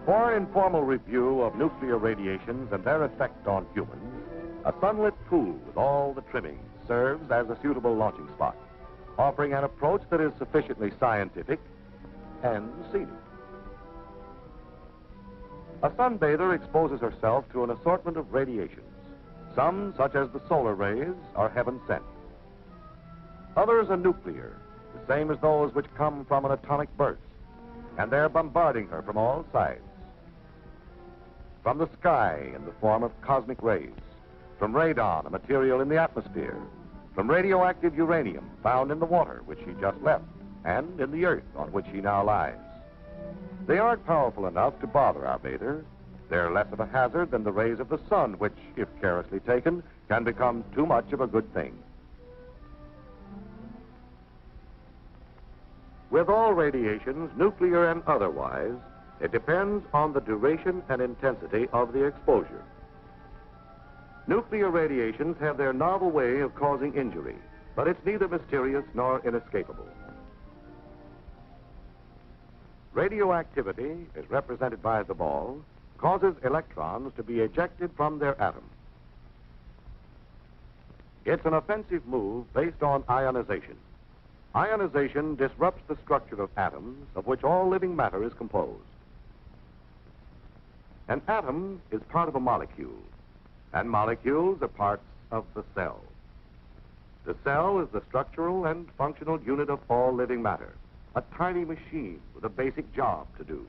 For an informal review of nuclear radiations and their effect on humans, a sunlit pool with all the trimmings serves as a suitable launching spot, offering an approach that is sufficiently scientific and scenic. A sunbather exposes herself to an assortment of radiations. Some, such as the solar rays, are heaven sent. Others are nuclear, the same as those which come from an atomic burst, and they're bombarding her from all sides. From the sky in the form of cosmic rays, from radon, a material in the atmosphere, from radioactive uranium found in the water which she just left, and in the earth on which she now lies. They aren't powerful enough to bother our bather. They're less of a hazard than the rays of the sun, which, if carelessly taken, can become too much of a good thing. With all radiations, nuclear and otherwise, it depends on the duration and intensity of the exposure. Nuclear radiations have their novel way of causing injury, but it's neither mysterious nor inescapable. Radioactivity, as represented by the ball, causes electrons to be ejected from their atoms. It's an offensive move based on ionization. Ionization disrupts the structure of atoms of which all living matter is composed. An atom is part of a molecule, and molecules are parts of the cell. The cell is the structural and functional unit of all living matter, a tiny machine with a basic job to do.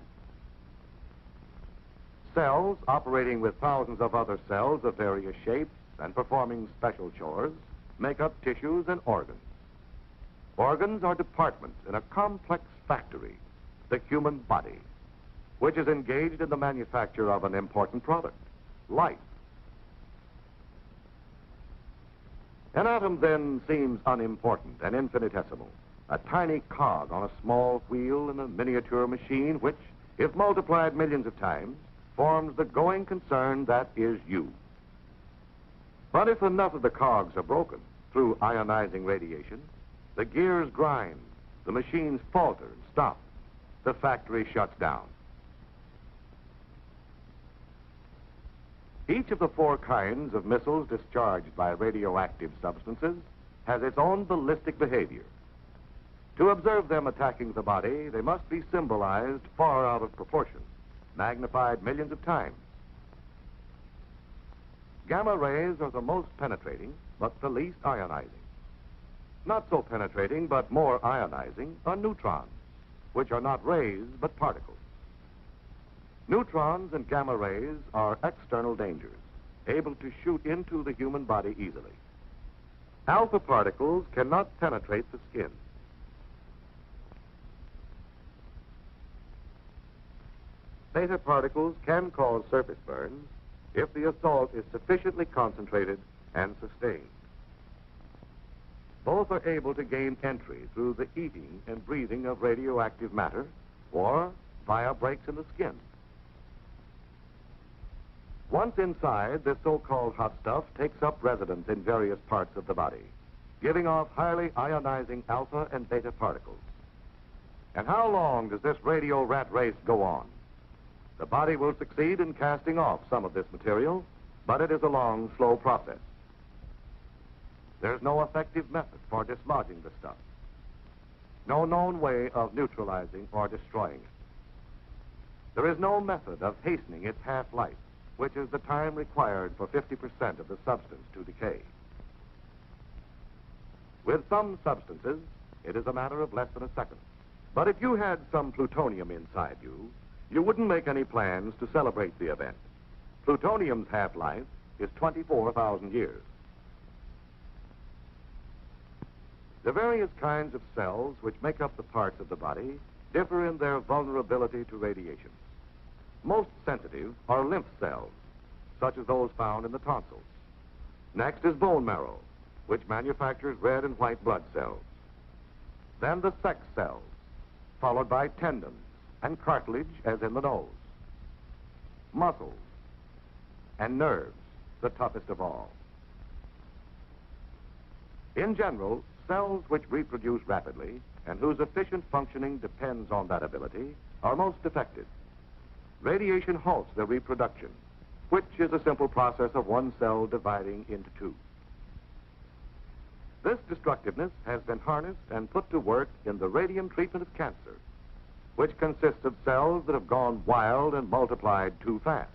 Cells, operating with thousands of other cells of various shapes and performing special chores, make up tissues and organs. Organs are departments in a complex factory, the human body, which is engaged in the manufacture of an important product, life. An atom then seems unimportant and infinitesimal, a tiny cog on a small wheel in a miniature machine which, if multiplied millions of times, forms the going concern that is you. But if enough of the cogs are broken through ionizing radiation, the gears grind, the machines falter and stop, the factory shuts down. Each of the 4 kinds of missiles discharged by radioactive substances has its own ballistic behavior. To observe them attacking the body, they must be symbolized far out of proportion, magnified millions of times. Gamma rays are the most penetrating, but the least ionizing. Not so penetrating, but more ionizing, are neutrons, which are not rays, but particles. Neutrons and gamma rays are external dangers, able to shoot into the human body easily. Alpha particles cannot penetrate the skin. Beta particles can cause surface burns if the assault is sufficiently concentrated and sustained. Both are able to gain entry through the eating and breathing of radioactive matter or via breaks in the skin. Once inside, this so-called hot stuff takes up residence in various parts of the body, giving off highly ionizing alpha and beta particles. And how long does this radio rat race go on? The body will succeed in casting off some of this material, but it is a long, slow process. There's no effective method for dislodging the stuff. no known way of neutralizing or destroying it. There is no method of hastening its half-life, which is the time required for 50% of the substance to decay. With some substances, it is a matter of less than a second. But if you had some plutonium inside you, you wouldn't make any plans to celebrate the event. Plutonium's half-life is 24,000 years. The various kinds of cells which make up the parts of the body differ in their vulnerability to radiation. Most sensitive are lymph cells, such as those found in the tonsils. Next is bone marrow, which manufactures red and white blood cells. Then the sex cells, followed by tendons and cartilage, as in the nose, muscles, and nerves, the toughest of all. In general, cells which reproduce rapidly and whose efficient functioning depends on that ability are most affected. Radiation halts their reproduction, which is a simple process of one cell dividing into two. This destructiveness has been harnessed and put to work in the radium treatment of cancer, which consists of cells that have gone wild and multiplied too fast.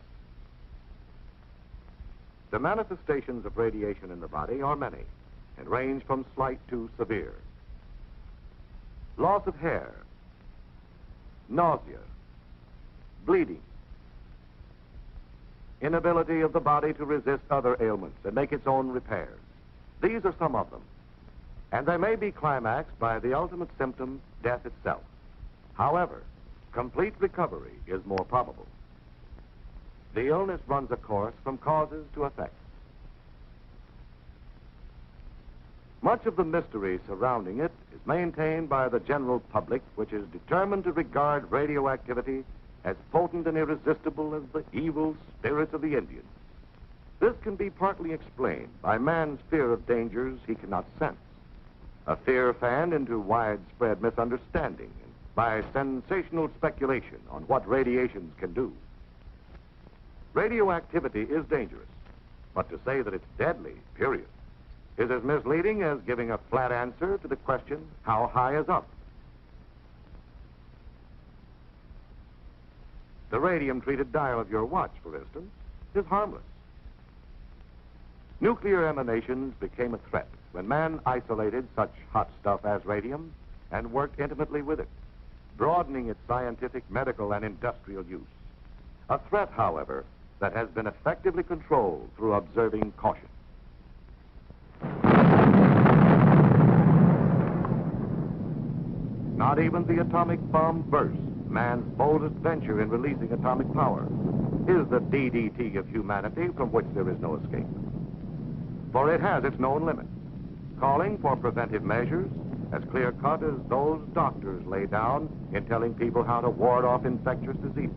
The manifestations of radiation in the body are many and range from slight to severe. Loss of hair, nausea, bleeding, inability of the body to resist other ailments and make its own repairs. These are some of them, and they may be climaxed by the ultimate symptom, death itself. However, complete recovery is more probable. The illness runs a course from causes to effects. Much of the mystery surrounding it is maintained by the general public, which is determined to regard radioactivity as potent and irresistible as the evil spirits of the Indians. This can be partly explained by man's fear of dangers he cannot sense, a fear fanned into widespread misunderstanding and by sensational speculation on what radiations can do. Radioactivity is dangerous, but to say that it's deadly, period, is as misleading as giving a flat answer to the question, how high is up? The radium-treated dial of your watch, for instance, is harmless. Nuclear emanations became a threat when man isolated such hot stuff as radium and worked intimately with it, broadening its scientific, medical, and industrial use. A threat, however, that has been effectively controlled through observing caution. Not even the atomic bomb burst, man's boldest venture in releasing atomic power, is the DDT of humanity from which there is no escape. For it has its known limits, calling for preventive measures as clear-cut as those doctors lay down in telling people how to ward off infectious diseases.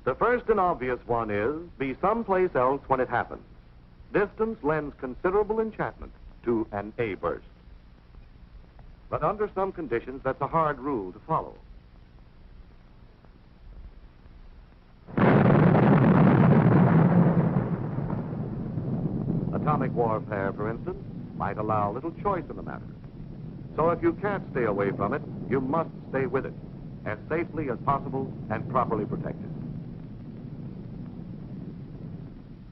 The first and obvious one is, be someplace else when it happens. Distance lends considerable enchantment to an A burst. But under some conditions, that's a hard rule to follow. Atomic warfare, for instance, might allow little choice in the matter. So if you can't stay away from it, you must stay with it, as safely as possible and properly protected.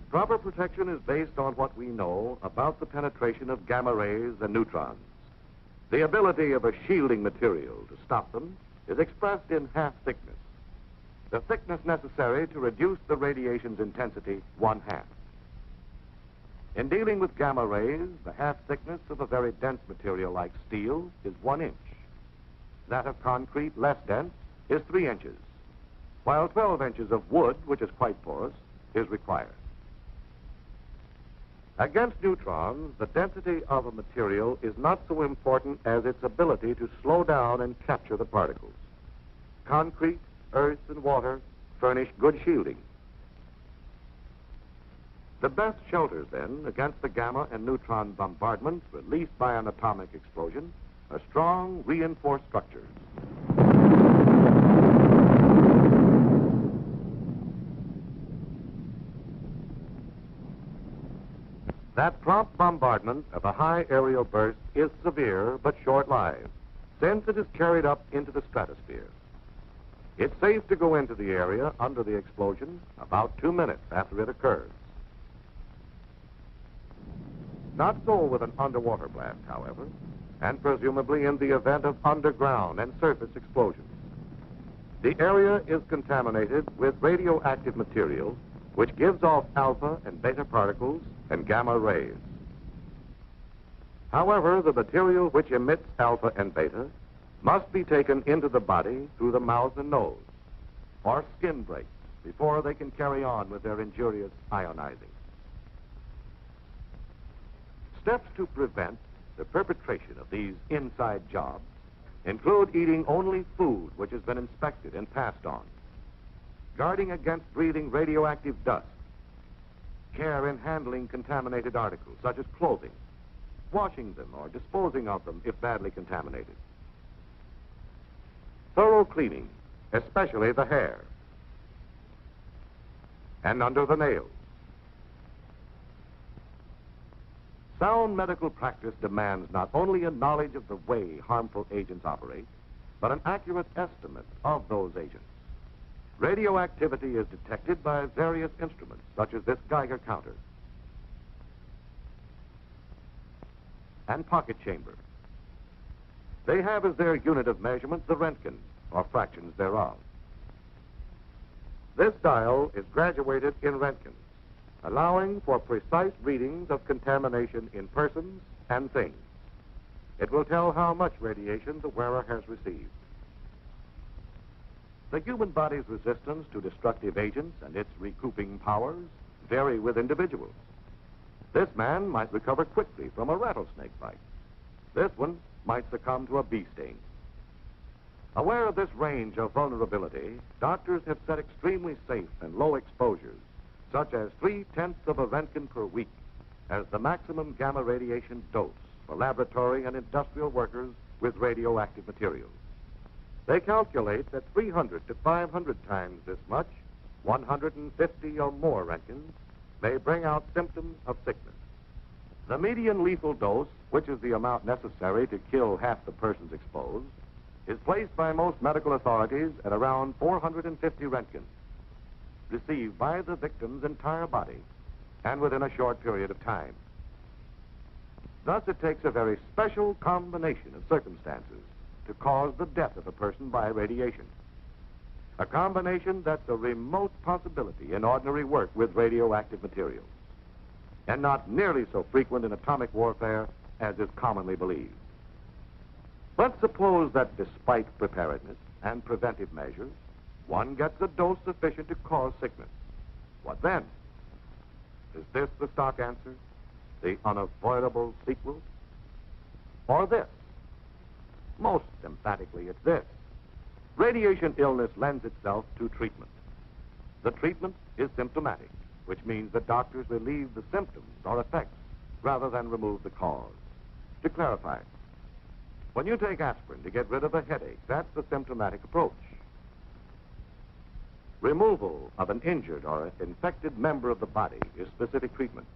Proper protection is based on what we know about the penetration of gamma rays and neutrons. The ability of a shielding material to stop them is expressed in half thickness, the thickness necessary to reduce the radiation's intensity 1/2. In dealing with gamma rays, the half thickness of a very dense material like steel is 1 inch. That of concrete, less dense, is 3 inches, while 12 inches of wood, which is quite porous, is required. Against neutrons, the density of a material is not so important as its ability to slow down and capture the particles. Concrete, earth, and water furnish good shielding. The best shelters, then, against the gamma and neutron bombardment released by an atomic explosion are strong, reinforced structures. That prompt bombardment of a high aerial burst is severe but short-lived, since it is carried up into the stratosphere. It's safe to go into the area under the explosion about 2 minutes after it occurs. Not so with an underwater blast, however, and presumably in the event of underground and surface explosions. The area is contaminated with radioactive material which gives off alpha and beta particles and gamma rays. However, the material which emits alpha and beta must be taken into the body through the mouth and nose, or skin breaks, before they can carry on with their injurious ionizing. Steps to prevent the perpetration of these inside jobs include eating only food which has been inspected and passed on, guarding against breathing radioactive dust, care in handling contaminated articles such as clothing, washing them or disposing of them if badly contaminated, thorough cleaning, especially the hair and under the nails. Sound medical practice demands not only a knowledge of the way harmful agents operate, but an accurate estimate of those agents. Radioactivity is detected by various instruments, such as this Geiger counter and pocket chamber. They have as their unit of measurement the Röntgen, or fractions thereof. This dial is graduated in Röntgen, allowing for precise readings of contamination in persons and things. It will tell how much radiation the wearer has received. The human body's resistance to destructive agents and its recouping powers vary with individuals. This man might recover quickly from a rattlesnake bite. This one might succumb to a bee sting. Aware of this range of vulnerability, doctors have set extremely safe and low exposures, such as 0.3 of a Röntgen per week, as the maximum gamma radiation dose for laboratory and industrial workers with radioactive materials. They calculate that 300 to 500 times this much, 150 or more Röntgens, may bring out symptoms of sickness. The median lethal dose, which is the amount necessary to kill half the persons exposed, is placed by most medical authorities at around 450 Röntgens, received by the victim's entire body and within a short period of time. Thus, it takes a very special combination of circumstances to cause the death of a person by radiation. A combination that's a remote possibility in ordinary work with radioactive materials, and not nearly so frequent in atomic warfare as is commonly believed. Let's suppose that despite preparedness and preventive measures, one gets a dose sufficient to cause sickness. What then? Is this the stock answer? The unavoidable sequel? Or this? Most emphatically, it's this. Radiation illness lends itself to treatment. The treatment is symptomatic, which means that doctors relieve the symptoms or effects rather than remove the cause. To clarify, when you take aspirin to get rid of a headache, that's the symptomatic approach. Removal of an injured or infected member of the body is specific treatment.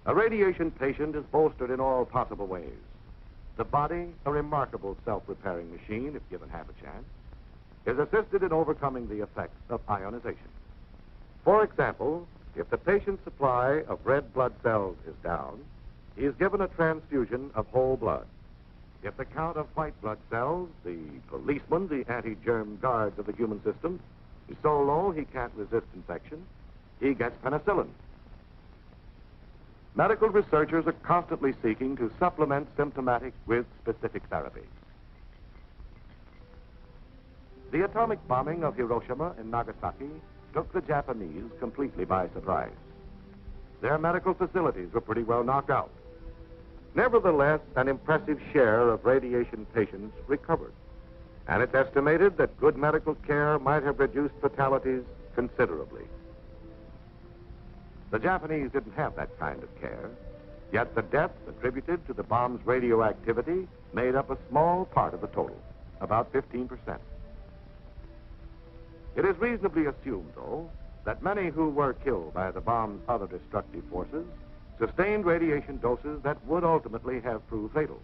A radiation patient is bolstered in all possible ways. The body, a remarkable self-repairing machine, if given half a chance, is assisted in overcoming the effects of ionization. For example, if the patient's supply of red blood cells is down, he is given a transfusion of whole blood. If the count of white blood cells, the policemen, the anti-germ guards of the human system, is so low he can't resist infection, he gets penicillin. Medical researchers are constantly seeking to supplement symptomatic with specific therapy. The atomic bombing of Hiroshima and Nagasaki took the Japanese completely by surprise. Their medical facilities were pretty well knocked out. Nevertheless, an impressive share of radiation patients recovered, and it's estimated that good medical care might have reduced fatalities considerably. The Japanese didn't have that kind of care, yet the deaths attributed to the bomb's radioactivity made up a small part of the total, about 15%. It is reasonably assumed, though, that many who were killed by the bomb's other destructive forces sustained radiation doses that would ultimately have proved fatal.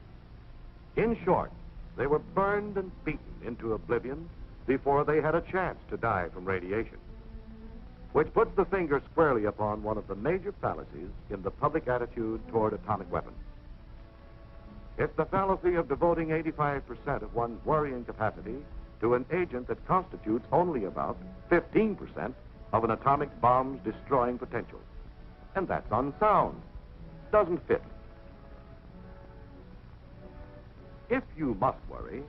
In short, they were burned and beaten into oblivion before they had a chance to die from radiation, which puts the finger squarely upon one of the major fallacies in the public attitude toward atomic weapons. It's the fallacy of devoting 85% of one's worrying capacity to an agent that constitutes only about 15% of an atomic bomb's destroying potential. And that's unsound. Doesn't fit. If you must worry,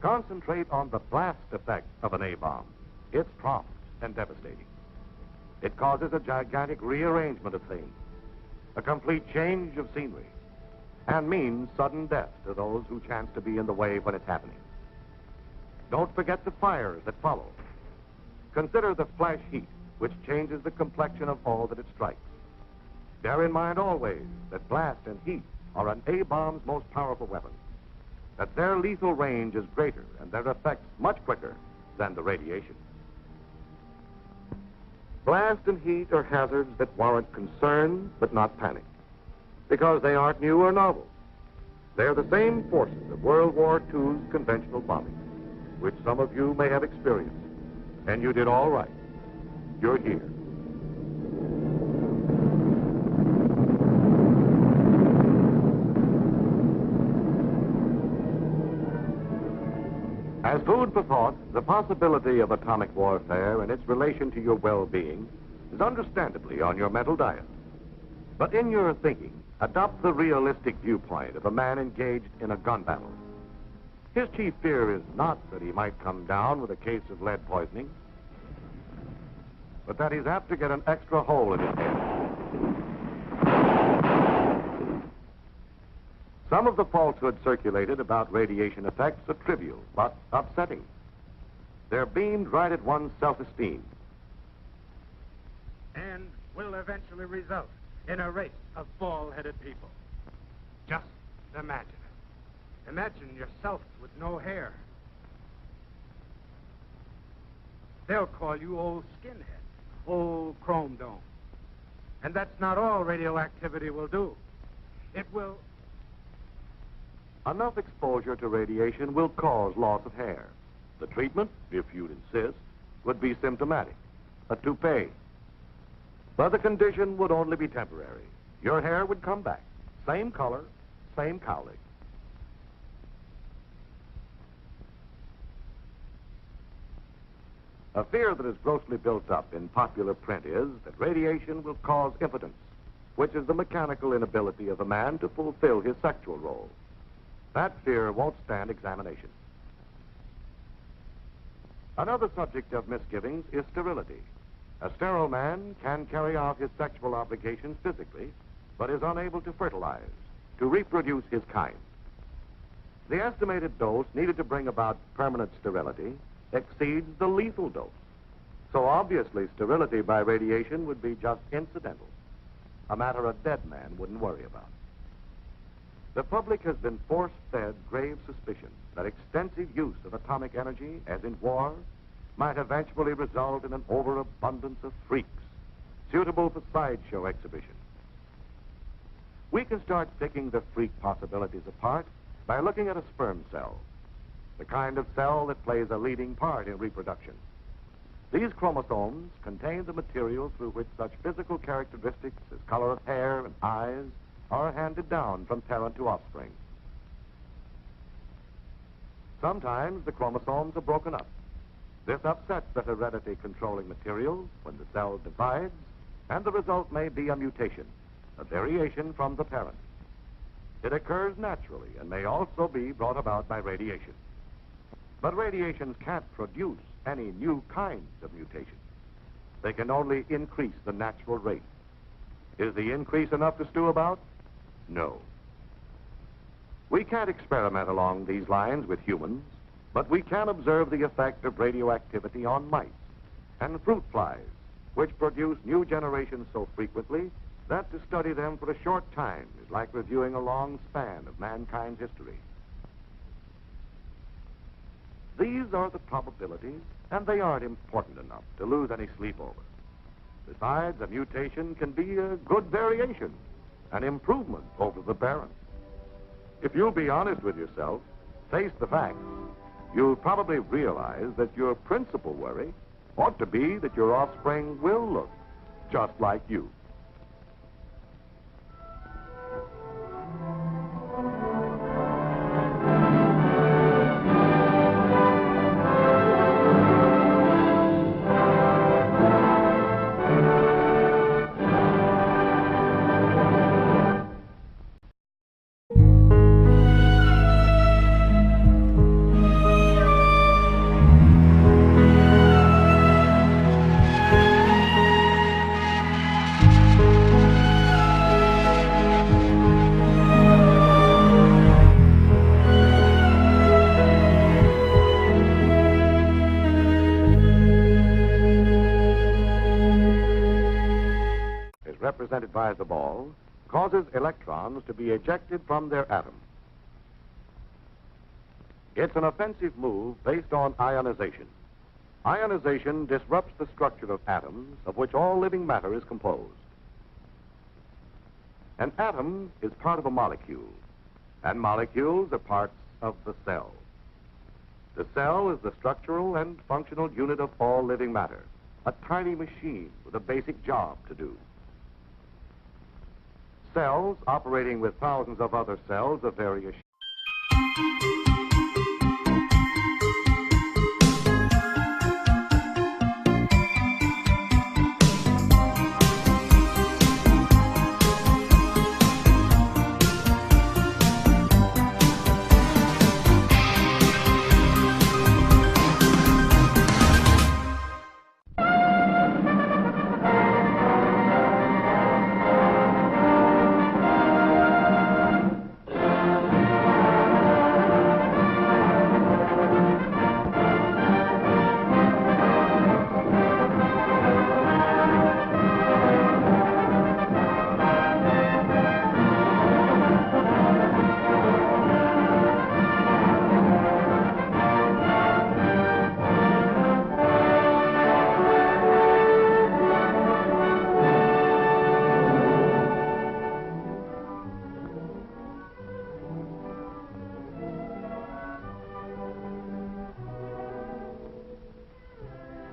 concentrate on the blast effect of an A-bomb. It's prompt and devastating. It causes a gigantic rearrangement of things, a complete change of scenery, and means sudden death to those who chance to be in the way when it's happening. Don't forget the fires that follow. Consider the flash heat, which changes the complexion of all that it strikes. Bear in mind always that blast and heat are an A-bomb's most powerful weapons, that their lethal range is greater and their effects much quicker than the radiation. Blast and heat are hazards that warrant concern but not panic, because they aren't new or novel. They're the same forces of World War II's conventional bombing, which some of you may have experienced. And you did all right. You're here. As food for thought, the possibility of atomic warfare and its relation to your well-being is understandably on your mental diet. But in your thinking, adopt the realistic viewpoint of a man engaged in a gun battle. His chief fear is not that he might come down with a case of lead poisoning, but that he's apt to get an extra hole in his head. Some of the falsehoods circulated about radiation effects are trivial, but upsetting. They're beamed right at one's self-esteem. And will eventually result in a race of bald-headed people. Just imagine it. Imagine yourself with no hair. They'll call you old skinhead, old chrome dome. And that's not all radioactivity will do. It will... Enough exposure to radiation will cause loss of hair. The treatment, if you'd insist, would be symptomatic, a toupee. But the condition would only be temporary. Your hair would come back, same color, same cowlick. A fear that is grossly built up in popular print is that radiation will cause impotence, which is the mechanical inability of a man to fulfill his sexual role. That fear won't stand examination. Another subject of misgivings is sterility. A sterile man can carry out his sexual obligations physically, but is unable to fertilize, to reproduce his kind. The estimated dose needed to bring about permanent sterility exceeds the lethal dose. So obviously sterility by radiation would be just incidental, a matter a dead man wouldn't worry about. The public has been force-fed grave suspicion that extensive use of atomic energy, as in war, might eventually result in an overabundance of freaks, suitable for sideshow exhibition. We can start picking the freak possibilities apart by looking at a sperm cell, the kind of cell that plays a leading part in reproduction. These chromosomes contain the material through which such physical characteristics as color of hair and eyes are handed down from parent to offspring. Sometimes the chromosomes are broken up. This upsets the heredity controlling material when the cell divides, and the result may be a mutation, a variation from the parent. It occurs naturally and may also be brought about by radiation. But radiations can't produce any new kinds of mutations. They can only increase the natural rate. Is the increase enough to stew about? No. We can't experiment along these lines with humans, but we can observe the effect of radioactivity on mice and fruit flies, which produce new generations so frequently that to study them for a short time is like reviewing a long span of mankind's history. These are the probabilities, and they aren't important enough to lose any sleep over. Besides, a mutation can be a good variation, an improvement over the parent. If you'll be honest with yourself, face the facts, you'll probably realize that your principal worry ought to be that your offspring will look just like you. Represented by the ball, causes electrons to be ejected from their atom. It's an offensive move based on ionization. Ionization disrupts the structure of atoms of which all living matter is composed. An atom is part of a molecule, and molecules are parts of the cell. The cell is the structural and functional unit of all living matter, a tiny machine with a basic job to do. Cells operating with thousands of other cells of various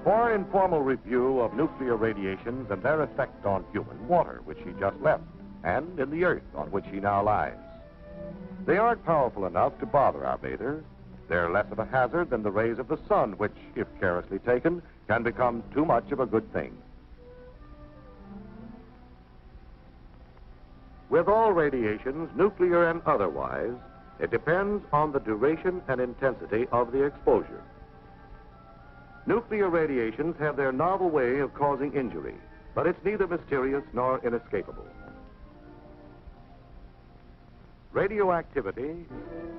For informal review of nuclear radiations and their effect on human water, which he just left, and in the earth on which he now lies. They aren't powerful enough to bother our bather. They're less of a hazard than the rays of the sun, which, if carelessly taken, can become too much of a good thing. With all radiations, nuclear and otherwise, it depends on the duration and intensity of the exposure. Nuclear radiations have their novel way of causing injury, but it's neither mysterious nor inescapable. Radioactivity,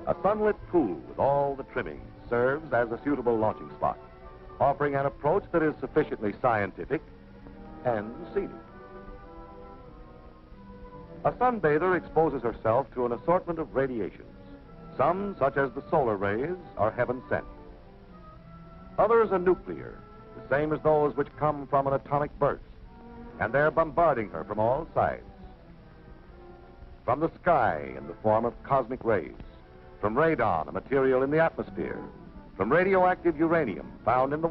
a sunlit pool with all the trimmings, serves as a suitable launching spot, offering an approach that is sufficiently scientific and scenic. A sunbather exposes herself to an assortment of radiations. Some, such as the solar rays, are heaven sent. Others are nuclear, the same as those which come from an atomic burst, and they're bombarding her from all sides. From the sky in the form of cosmic rays, from radon, a material in the atmosphere, from radioactive uranium found in the